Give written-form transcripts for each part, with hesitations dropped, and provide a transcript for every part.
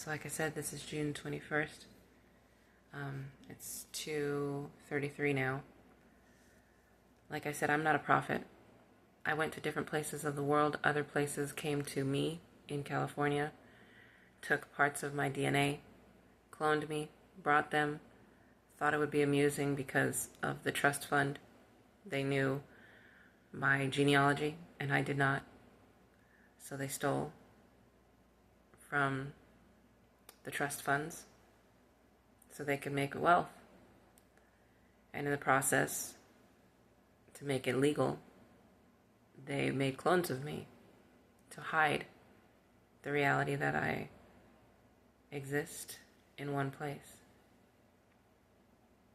So like I said, this is June 21st. It's 2:33 now. Like I said, I'm not a prophet. I went to different places of the world. Other places came to me in California, took parts of my DNA, cloned me, brought them, thought it would be amusing because of the trust fund. They knew my genealogy, and I did not. So they stole from the trust funds so they could make wealth. And in the process, to make it legal, they made clones of me to hide the reality that I exist in one place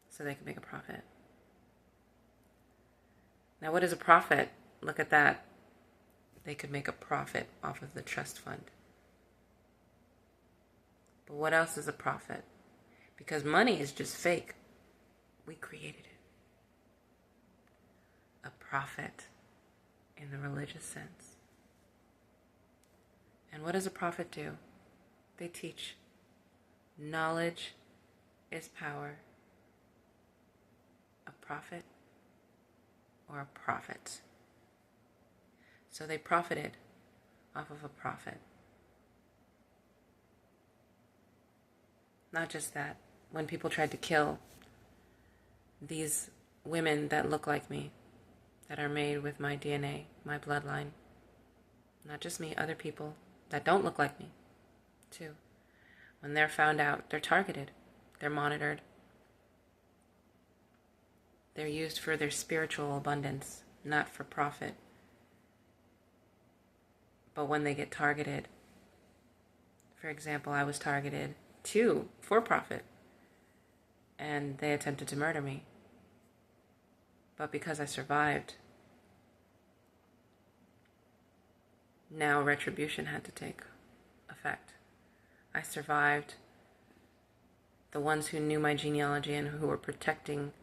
so they could make a profit. Now, what is a profit? Look at that. They could make a profit off of the trust fund. But what else is a profit? Because money is just fake. We created it. A prophet in the religious sense. And what does a prophet do? They teach. Knowledge is power. A prophet or a prophet. So they profited off of a prophet. Not just that. When people tried to kill these women that look like me, that are made with my DNA, my bloodline, not just me, other people that don't look like me, too. When they're found out, they're targeted, they're monitored, they're used for their spiritual abundance, not for profit. But when they get targeted, for example, I was targeted too for profit, and they attempted to murder me. But because I survived, now retribution had to take effect. I survived. The ones who knew my genealogy and who were protecting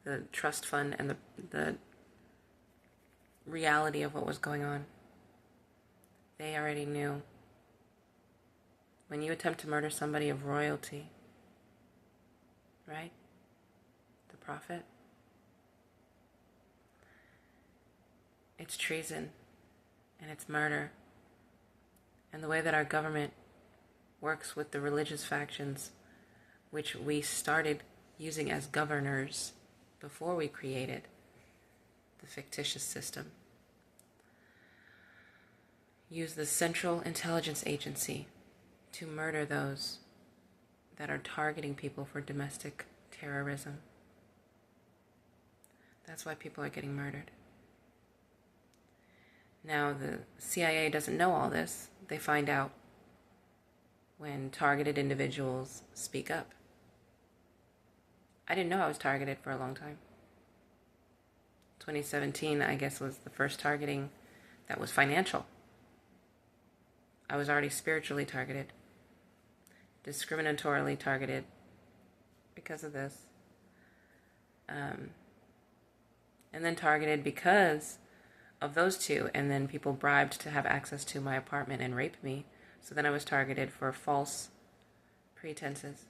the trust fund and the reality of what was going on, they already knew. When you attempt to murder somebody of royalty, right? The prophet, it's treason and it's murder. And the way that our government works with the religious factions, which we started using as governors before we created the fictitious system, use the Central Intelligence Agency to murder those that are targeting people for domestic terrorism. That's why people are getting murdered. Now, the CIA doesn't know all this. They find out when targeted individuals speak up. I didn't know I was targeted for a long time. 2017, I guess, was the first targeting that was financial. I was already spiritually targeted, discriminatorily targeted because of this. And then targeted because of those two, and then people bribed to have access to my apartment and rape me. So then I was targeted for false pretenses.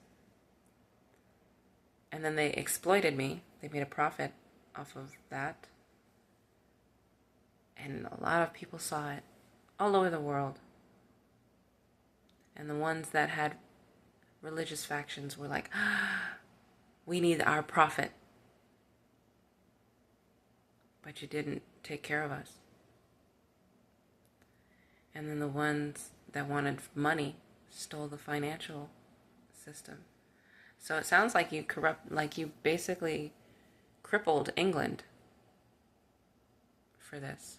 And then they exploited me. They made a profit off of that. And a lot of people saw it all over the world. And the ones that had religious factions were like, we need our prophet. But you didn't take care of us. And then the ones that wanted money stole the financial system. So it sounds like you basically crippled England for this.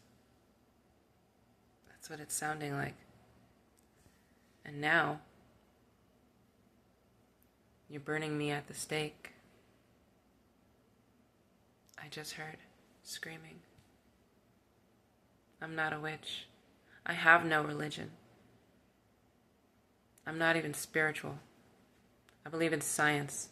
That's what it's sounding like. And now you're burning me at the stake. I just heard screaming. I'm not a witch. I have no religion. I'm not even spiritual. I believe in science.